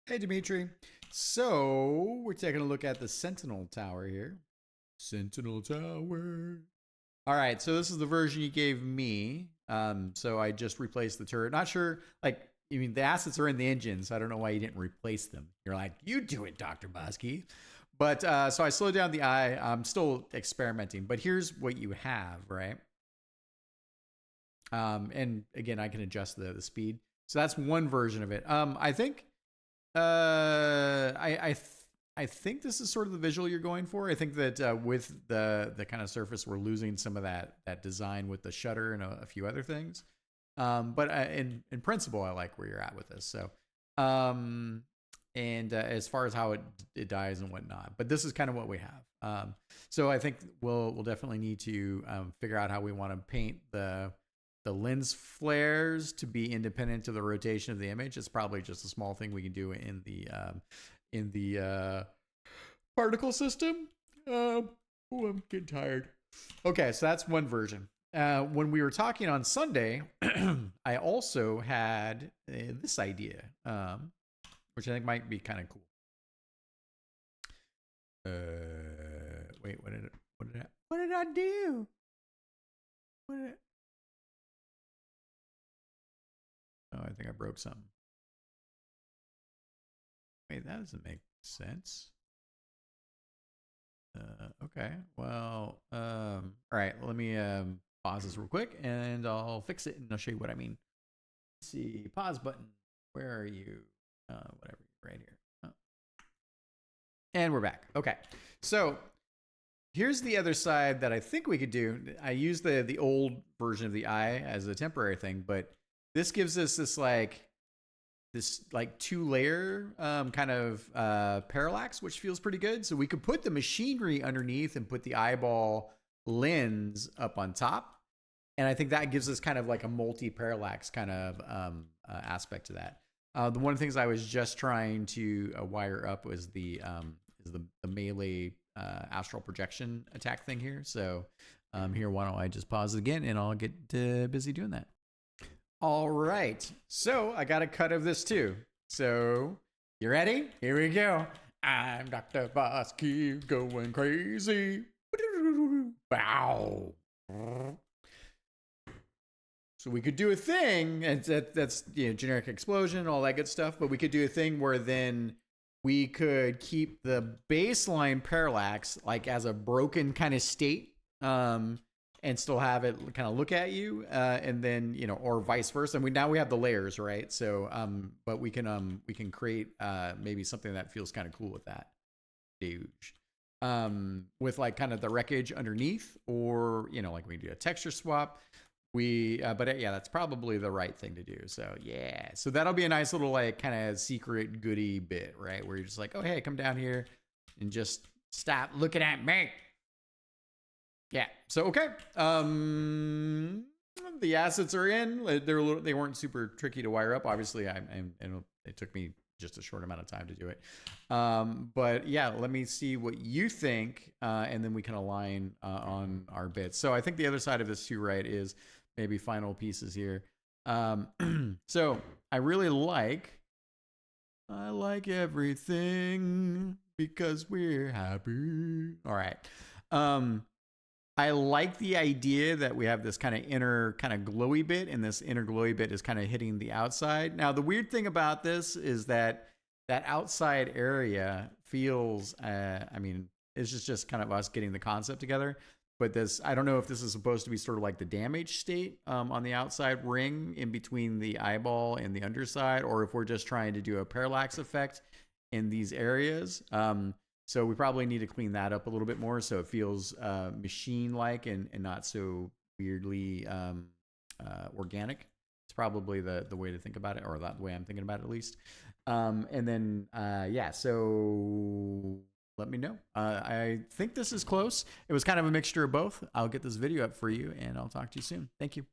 Hey, Dimitri. So, we're taking a look at the Sentinel Tower here. Sentinel Tower. All right, so this is the version you gave me. So I just replaced the turret. Not sure, like, I mean, the assets are in the engine, so I don't know why you didn't replace them. You're like, you do it, Dr. Bosky. But so I slowed down the eye. I'm still experimenting, but here's what you have, right? And again, I can adjust the speed. So that's one version of it. I think I think this is sort of the visual you're going for. I think that with the kind of surface, we're losing some of that design with the shutter and a few other things. But in principle, I like where you're at with this. So, and as far as how it dies and whatnot, but this is kind of what we have. So I think we'll definitely need to figure out how we want to paint the lens flares to be independent of the rotation of the image. It's probably just a small thing we can do in the particle system. Oh, I'm getting tired. Okay, so that's one version. When we were talking on Sunday, I also had this idea, which I think might be kind of cool. Wait, what did I do? Oh, I think I broke something. Wait, that doesn't make sense. Okay, well, all right, let me pause this real quick and I'll fix it and I'll show you what I mean. Let's see, pause button. Where are you? Whatever, right here. Oh. And we're back. Okay, so here's the other side that I think we could do. I used the old version of the eye as a temporary thing, but this gives us this like two-layer kind of parallax, which feels pretty good. So we could put the machinery underneath and put the eyeball lens up on top. And I think that gives us kind of like a multi-parallax kind of aspect to that. The one of the things I was just trying to wire up was the melee astral projection attack thing here. So here, why don't I just pause it again and I'll get busy doing that. All right, so I got a cut of this too. So you ready? Here we go. I'm Dr. Bosky going crazy. Wow. So we could do a thing, and that's generic explosion, all that good stuff. But we could do a thing where then we could keep the baseline parallax like as a broken kind of state. And still have it kind of look at you, and then or vice versa. And now we have the layers, right? So, but we can create maybe something that feels kind of cool with that, huge, with like kind of the wreckage underneath, or like we do a texture swap. But yeah, that's probably the right thing to do. So yeah, so that'll be a nice little like kind of secret goodie bit, right? Where you're just like, oh hey, come down here and just stop looking at me. Yeah. So okay. The assets are in. They weren't super tricky to wire up. Obviously, and it took me just a short amount of time to do it. But yeah, let me see what you think, and then we can align on our bits. So I think the other side of this too, right, is maybe final pieces here. So I really like everything because we're happy. All right. I like the idea that we have this kind of inner kind of glowy bit, and this inner glowy bit is kind of hitting the outside. Now, the weird thing about this is that outside area feels, I mean, it's just kind of us getting the concept together. But this, I don't know if this is supposed to be sort of like the damage state on the outside ring in between the eyeball and the underside, or if we're just trying to do a parallax effect in these areas. So we probably need to clean that up a little bit more so it feels machine-like and not so weirdly organic. It's probably the way to think about it, or the way I'm thinking about it at least. And then, yeah, so let me know. I think this is close. It was kind of a mixture of both. I'll get this video up for you, and I'll talk to you soon. Thank you.